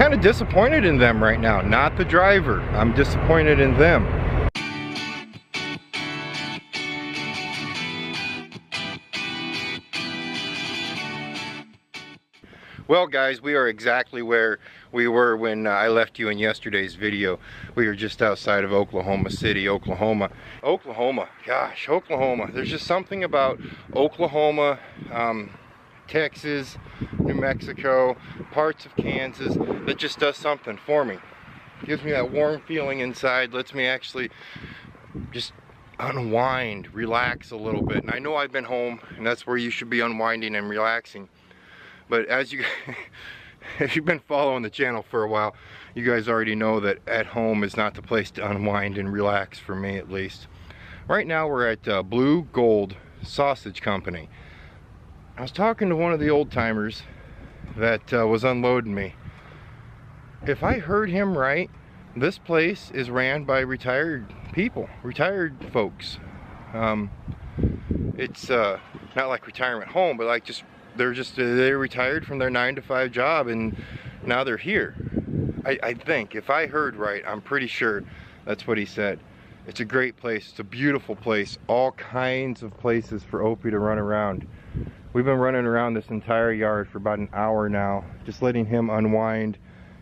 kind of disappointed in them right now, not the driver. I'm disappointed in them. Well guys, we are exactly where we were when I left you in yesterday's video. We were just outside of Oklahoma City, Oklahoma. Gosh, Oklahoma. There's just something about Oklahoma, Texas, New Mexico, parts of Kansas that just does something for me. Gives me that warm feeling inside, lets me actually just unwind, relax a little bit. And I know I've been home, and that's where you should be unwinding and relaxing. But as you, if you've been following the channel for a while, you guys already know that at home is not the place to unwind and relax, for me at least. Right now we're at Blue Gold Sausage Company. I was talking to one of the old timers that was unloading me. If I heard him right, this place is ran by retired people, retired folks. It's not like retirement home, but like they retired from their 9-to-5 job and now they're here. I think, if I heard right, I'm pretty sure that's what he said. It's a great place, it's a beautiful place, all kinds of places for Opie to run around. We've been running around this entire yard for about an hour now, just letting him unwind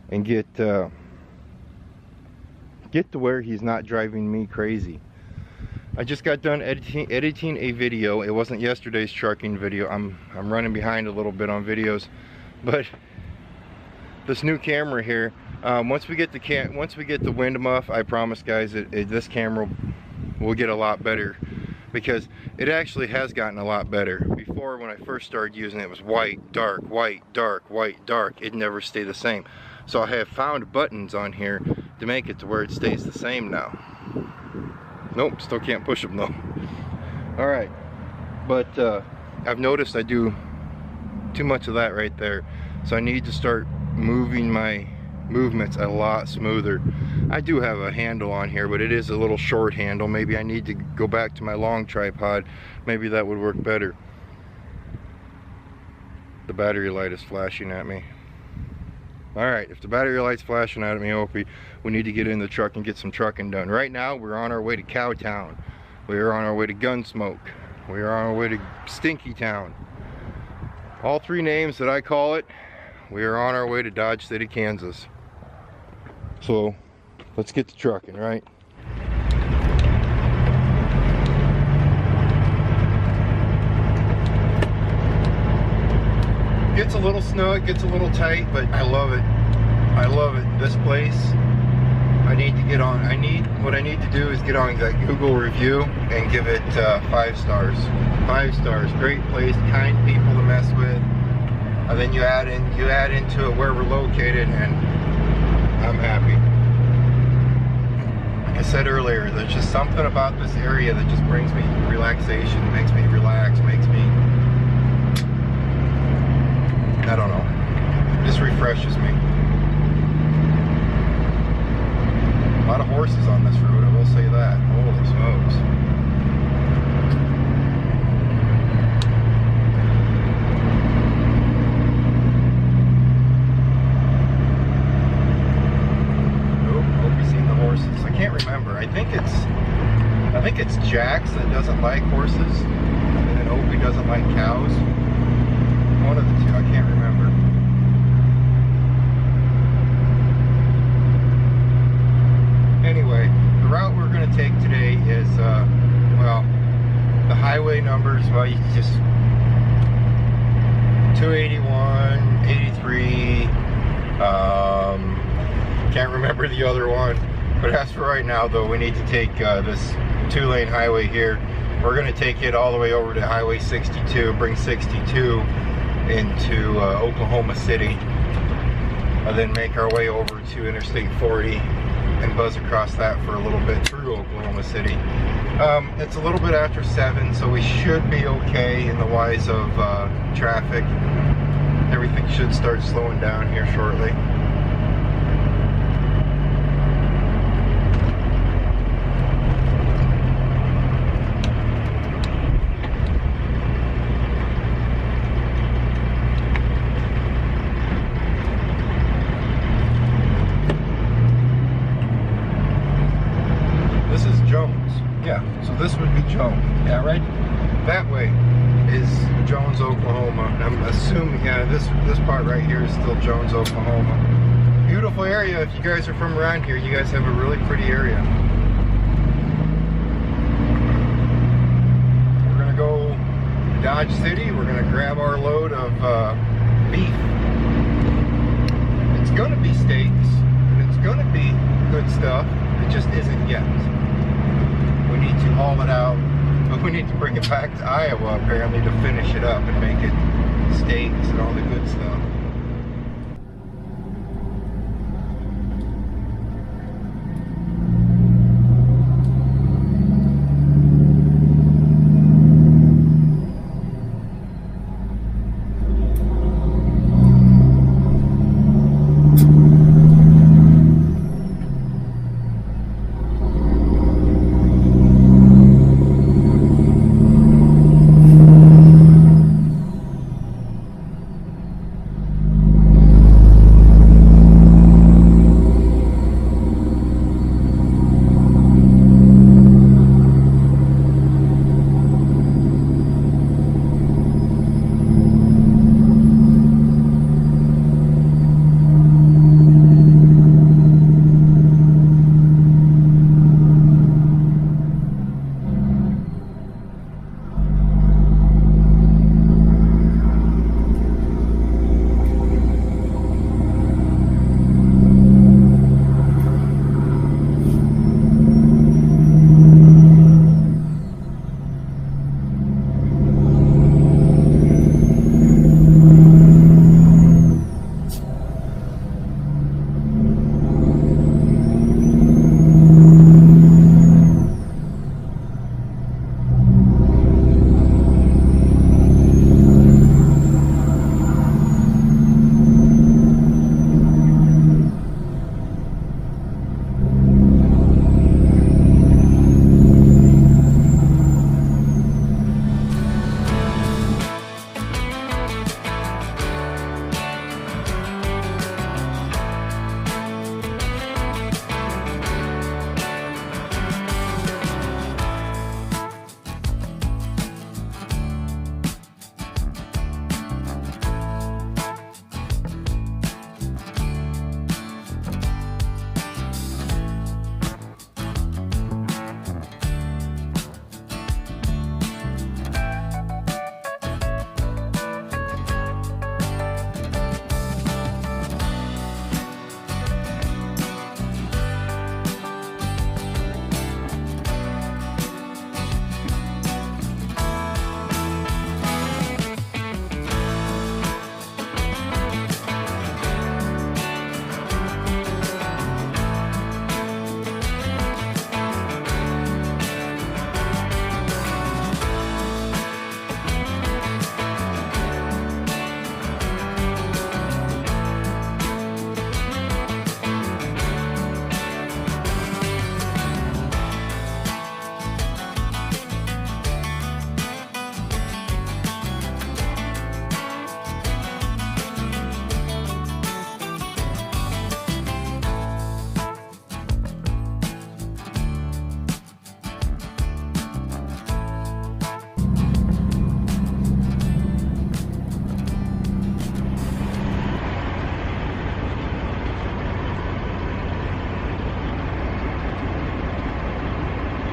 and get to where he's not driving me crazy. I just got done editing a video. It wasn't yesterday's trucking video. I'm running behind a little bit on videos, but this new camera here, once we get the wind muff, I promise guys, this camera will get a lot better, because it actually has gotten a lot better. Before, when I first started using it, it was white, dark, white, dark, white, dark. It never stayed the same. So I have found buttons on here to make it to where it stays the same now. Nope, still can't push them though. Alright, but I've noticed I do too much of that right there. So I need to start moving my movements a lot smoother. I do have a handle on here, but it is a little short handle. Maybe I need to go back to my long tripod. Maybe that would work better. The battery light is flashing at me. Alright, if the battery light's flashing at me, Opie, we need to get in the truck and get some trucking done. Right now, we're on our way to Cowtown. We are on our way to Gunsmoke. We are on our way to Stinky Town. All three names that I call it, we are on our way to Dodge City, Kansas. So, let's get to trucking, right? Gets a little snug, gets a little tight, but I love it. I love it. This place, I need to get on. What I need to do is get on that Google review and give it 5 stars. 5 stars. Great place, kind people to mess with. And then you add into it where we're located, and I'm happy. Like I said earlier, there's just something about this area that just brings me relaxation, makes me relax, makes me, I don't know, just refreshes me. A lot of horses on this road, I will say that. Holy smokes. Oh, hope you've seen the horses. I can't remember. I think it's Jax that doesn't like horses, and then Opie doesn't like cows. One of the two, I can't remember. Anyway, the route we're going to take today is, well, the highway numbers, well, you just 281, 83, can't remember the other one. But as for right now, though, we need to take this 2-lane highway here. We're going to take it all the way over to Highway 62, bring 62 into Oklahoma City, and then make our way over to Interstate 40 and buzz across that for a little bit through Oklahoma City. It's a little bit after 7, so we should be okay in the wise of traffic. Everything should start slowing down here shortly. this would be Jones. Yeah, right that way is Jones, Oklahoma. I'm assuming, yeah, this part right here is still Jones, Oklahoma. Beautiful area. If you guys are from around here, you guys have a really pretty area. We're gonna go Dodge City. We're gonna grab our load of beef. It's gonna be steaks, and it's gonna be good stuff. It just isn't yet. We need to haul it out, but we need to bring it back to Iowa apparently to finish it up and make it steaks and all the good stuff.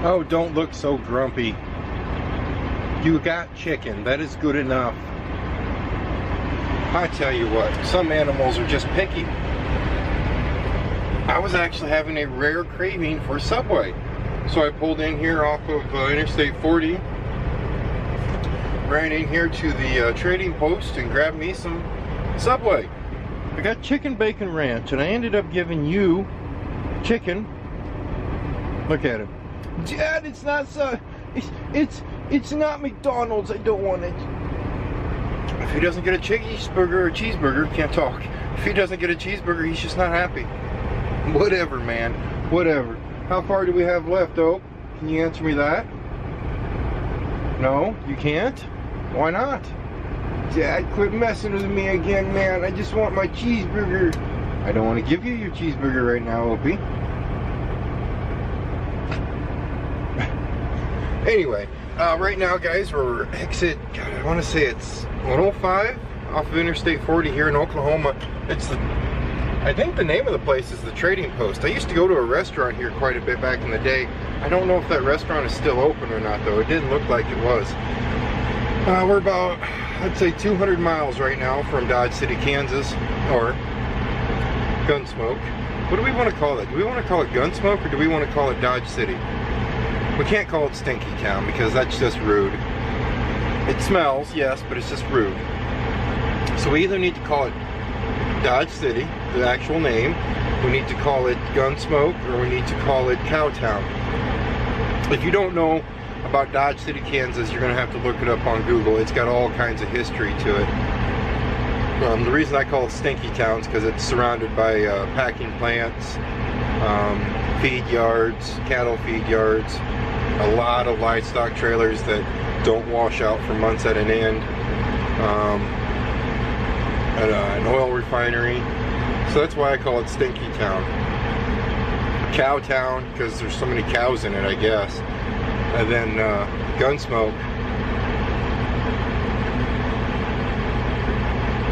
Oh, don't look so grumpy. You got chicken. That is good enough. I tell you what, some animals are just picky. I was actually having a rare craving for Subway. So I pulled in here off of Interstate 40. Ran in here to the trading post and grabbed me some Subway. I got chicken bacon ranch, and I ended up giving you chicken. Look at it. Dad, it's not so. It's not McDonald's. I don't want it. If he doesn't get a cheeseburger or cheeseburger, can't talk. If he doesn't get a cheeseburger, he's just not happy. Whatever, man. Whatever. How far do we have left, Oak? Can you answer me that? No, you can't? Why not? Dad, quit messing with me again, man. I just want my cheeseburger. I don't want to give you your cheeseburger right now, Opie. Anyway, right now, guys, we're exit, God, I want to say it's 105 off of Interstate 40 here in Oklahoma. It's the, I think the name of the place is the Trading Post. I used to go to a restaurant here quite a bit back in the day. I don't know if that restaurant is still open or not, though. It didn't look like it was. We're about, I'd say 200 miles right now from Dodge City, Kansas, or Gunsmoke. What do we want to call it? Do we want to call it Gunsmoke, or do we want to call it Dodge City? We can't call it Stinky Town because that's just rude. It smells, yes, but it's just rude. So we either need to call it Dodge City, the actual name, we need to call it Gunsmoke, or we need to call it Cowtown. If you don't know about Dodge City, Kansas, you're going to have to look it up on Google. It's got all kinds of history to it. The reason I call it Stinky Town is because it's surrounded by packing plants, feed yards, cattle feed yards, a lot of livestock trailers that don't wash out for months at an end, and an oil refinery. So that's why I call it Stinky Town. Cow Town, because there's so many cows in it, I guess. And then Gunsmoke.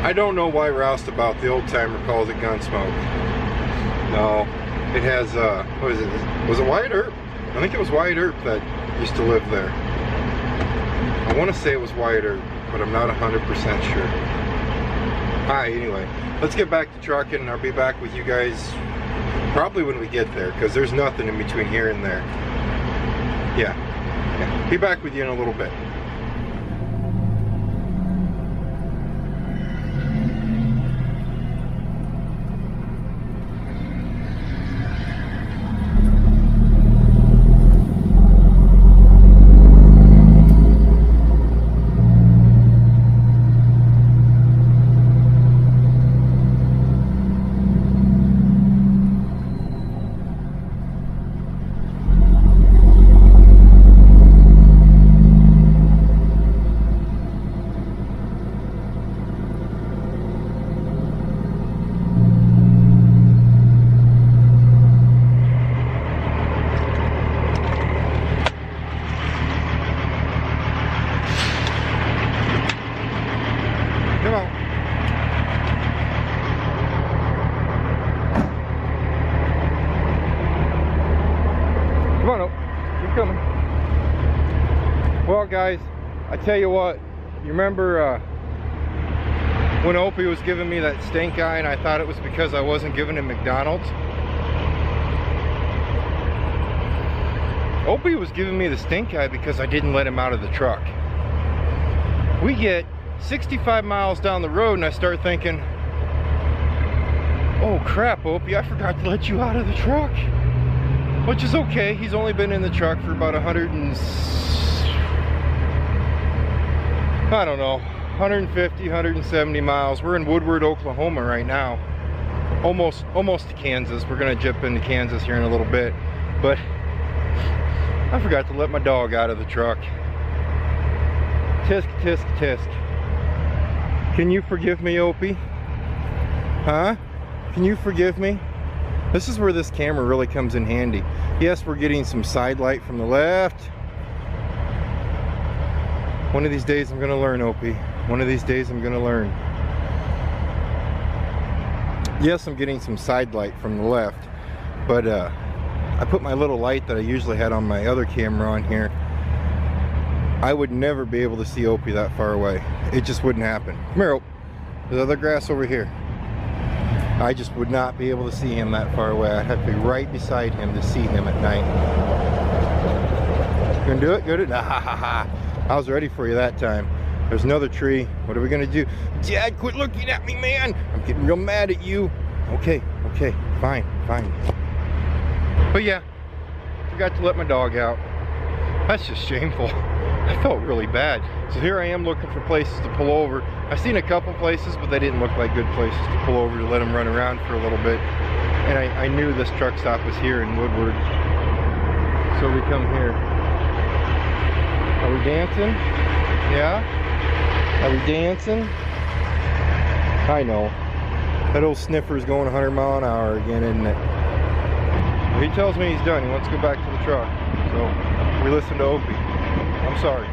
I don't know why Roustabout, the old timer, calls it Gunsmoke. No, it has, what is it? Was it Wyatt Earp? I think it was Wyatt Earp that used to live there. I want to say it was Wyatt Earp, but I'm not 100% sure. Alright, anyway, let's get back to trucking, and I'll be back with you guys probably when we get there, because there's nothing in between here and there. Yeah. Be back with you in a little bit. Well, guys, I tell you what, you remember when Opie was giving me that stink eye and I thought it was because I wasn't giving him McDonald's? Opie was giving me the stink eye because I didn't let him out of the truck. We get 65 miles down the road and I start thinking, oh crap, Opie, I forgot to let you out of the truck. Which is okay, he's only been in the truck for about 150, 170 miles. We're in Woodward, Oklahoma right now. Almost to Kansas. We're gonna jump into Kansas here in a little bit. But I forgot to let my dog out of the truck. Tisk, tisk, tisk. Can you forgive me, Opie? Huh? Can you forgive me? This is where this camera really comes in handy. Yes, we're getting some side light from the left. One of these days I'm gonna learn, Opie. One of these days I'm gonna learn. Yes, I'm getting some side light from the left, but I put my little light that I usually had on my other camera on here. I would never be able to see Opie that far away. It just wouldn't happen. Come here, Ope. There's other grass over here. I just would not be able to see him that far away. I'd have to be right beside him to see him at night. You gonna do it? Good? Ah, ha, ha, ha. I was ready for you that time. There's another tree. What are we gonna do? Dad, quit looking at me, man. I'm getting real mad at you. Okay, fine. But yeah, forgot to let my dog out. That's just shameful. I felt really bad. So here I am looking for places to pull over. I've seen a couple places, but they didn't look like good places to pull over to let him run around for a little bit. And I knew this truck stop was here in Woodward. So we come here. Are we dancing? Yeah? Are we dancing? I know. That old sniffer's going 100 miles an hour again, isn't it? Well, he tells me he's done. He wants to go back to the truck. So we listen to Opie. I'm sorry.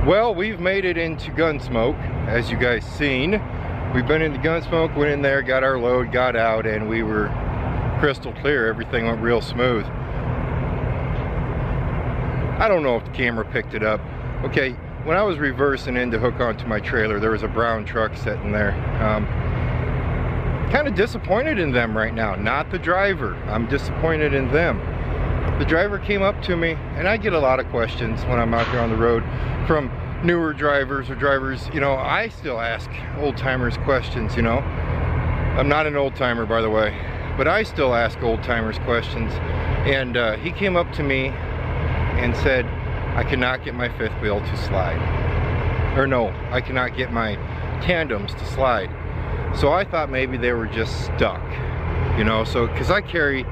Well, we've made it into Gunsmoke, as you guys seen. We've been into Gunsmoke, went in there, got our load, got out, and we were crystal clear. Everything went real smooth. I don't know if the camera picked it up. Okay, when I was reversing in to hook onto my trailer, there was a brown truck sitting there. Kind of disappointed in them right now, not the driver. I'm disappointed in them. The driver came up to me, and I get a lot of questions when I'm out there on the road from newer drivers or drivers, you know. I still ask old timers questions, you know. I'm not an old timer, by the way, but I still ask old timers questions. And he came up to me and said, I cannot get my fifth wheel to slide. Or no, I cannot get my tandems to slide. So I thought maybe they were just stuck, you know. So, because I carry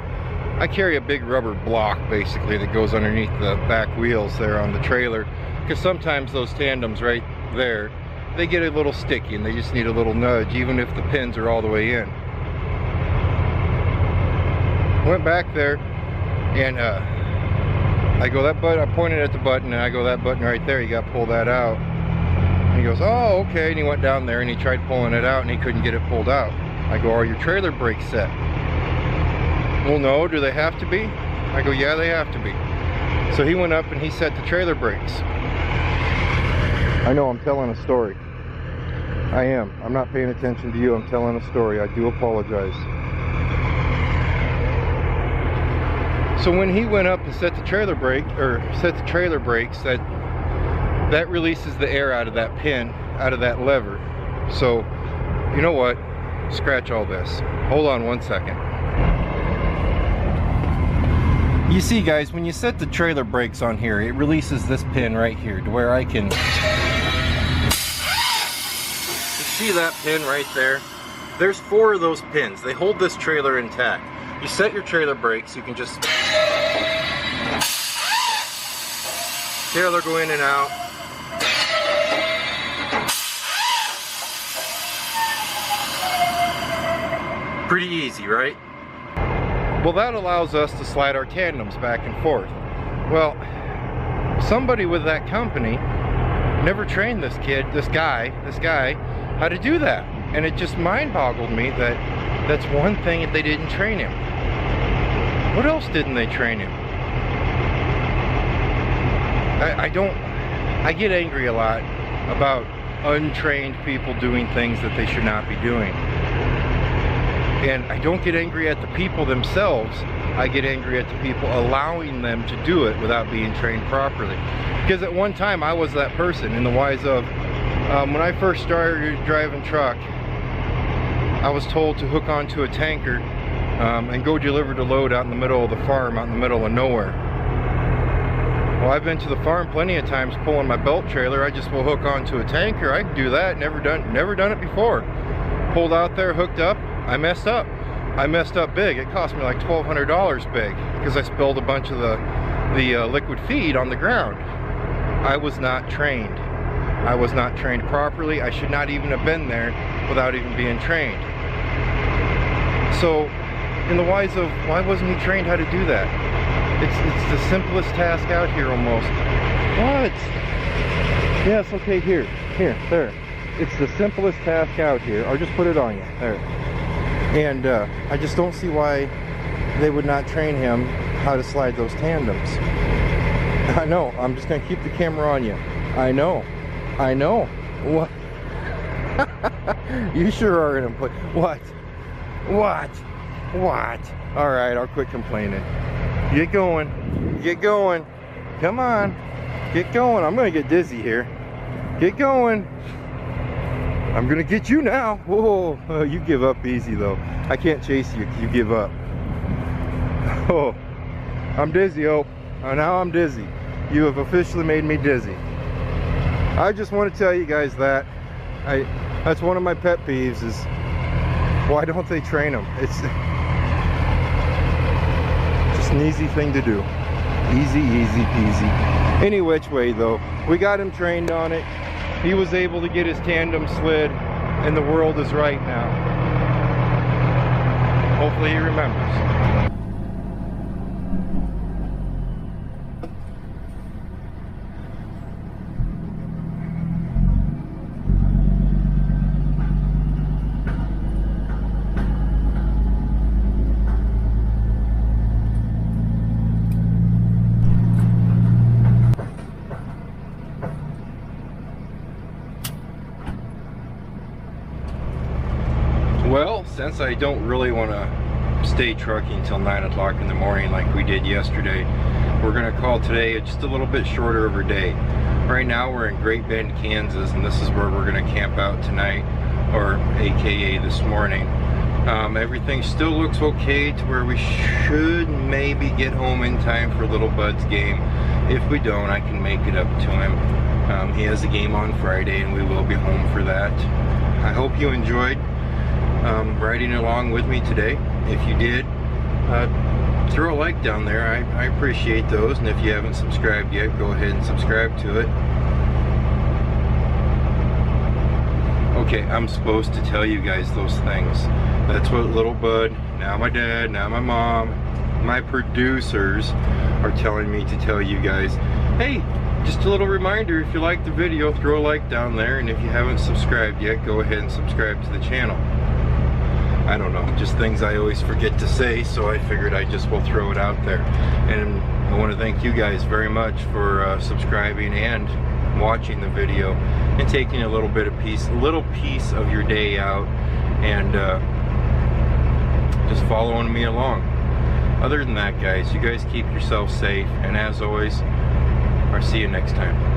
a big rubber block basically that goes underneath the back wheels there on the trailer, because sometimes those tandems right there, they get a little sticky and they just need a little nudge, even if the pins are all the way in. Went back there and I go, that button, I pointed at the button and I go, that button right there, you got to pull that out. And he goes, oh, okay. And he went down there and he tried pulling it out and he couldn't get it pulled out. I go, are your trailer brakes set? Well, no, do they have to be? I go, yeah, they have to be. So he went up and he set the trailer brakes. I know I'm telling a story. I am. I'm not paying attention to you. I'm telling a story. I do apologize. So when he went up and set the trailer brake, or set the trailer brakes, that releases the air out of that pin, out of that lever. So, you know what? Scratch all this. Hold on one second. You see, guys, when you set the trailer brakes on here, it releases this pin right here to where I can... You see that pin right there? There's 4 of those pins. They hold this trailer intact. You set your trailer brakes, you can just... Trailer go in and out. Pretty easy, right? Well, that allows us to slide our tandems back and forth. Well, somebody with that company never trained this guy, how to do that. And it just mind-boggled me that that's one thing that they didn't train him. What else didn't they train him? I get angry a lot about untrained people doing things that they should not be doing. And I don't get angry at the people themselves. I get angry at the people allowing them to do it without being trained properly. Because at one time I was that person in the wise of, when I first started driving truck, I was told to hook onto a tanker and go deliver the load out in the middle of the farm, out in the middle of nowhere. Well, I've been to the farm plenty of times pulling my belt trailer. I just will hook onto a tanker. I can do that. Never done it before. Pulled out there, hooked up. I messed up. I messed up big. It cost me like $1,200 big because I spilled a bunch of the liquid feed on the ground. I was not trained. I was not trained properly. I should not even have been there without even being trained. So, in the wise of, why wasn't he trained how to do that? It's the simplest task out here almost. What? Yes, okay, here, there. It's the simplest task out here. I'll just put it on you, there. And I just don't see why they would not train him how to slide those tandems. I know, I'm just gonna keep the camera on you. I know. What? You sure are gonna put, what? All right, I'll quit complaining. Get going, come on, get going. I'm gonna get dizzy here. Get going. I'm gonna get you now. Whoa, you give up easy though. I can't chase you, you give up. Oh, I'm dizzy, oh. Now I'm dizzy. You have officially made me dizzy. I just want to tell you guys that. That's one of my pet peeves is, why don't they train them? It's just an easy thing to do. Easy peasy. Any which way though, we got him trained on it. He was able to get his tandem slid, and the world is right now. Hopefully he remembers. Well, since I don't really want to stay trucking until 9 o'clock in the morning like we did yesterday, we're going to call today just a little bit shorter of a day. Right now we're in Great Bend, Kansas, and this is where we're going to camp out tonight, or aka this morning. Everything still looks okay to where we should maybe get home in time for Little Bud's game. If we don't, I can make it up to him. He has a game on Friday and we will be home for that. I hope you enjoyed riding along with me today. If you did, throw a like down there. I appreciate those, and if you haven't subscribed yet, go ahead and subscribe to it. Okay, I'm supposed to tell you guys those things. That's what Little Bud, now my dad, now my mom, my producers are telling me to tell you guys, hey, just a little reminder, if you like the video, throw a like down there, and if you haven't subscribed yet, go ahead and subscribe to the channel. I don't know, just things I always forget to say, so I figured I just will throw it out there. And I want to thank you guys very much for subscribing and watching the video and taking a little piece of your day out and just following me along. Other than that, guys, you guys keep yourself safe, and as always, I'll see you next time.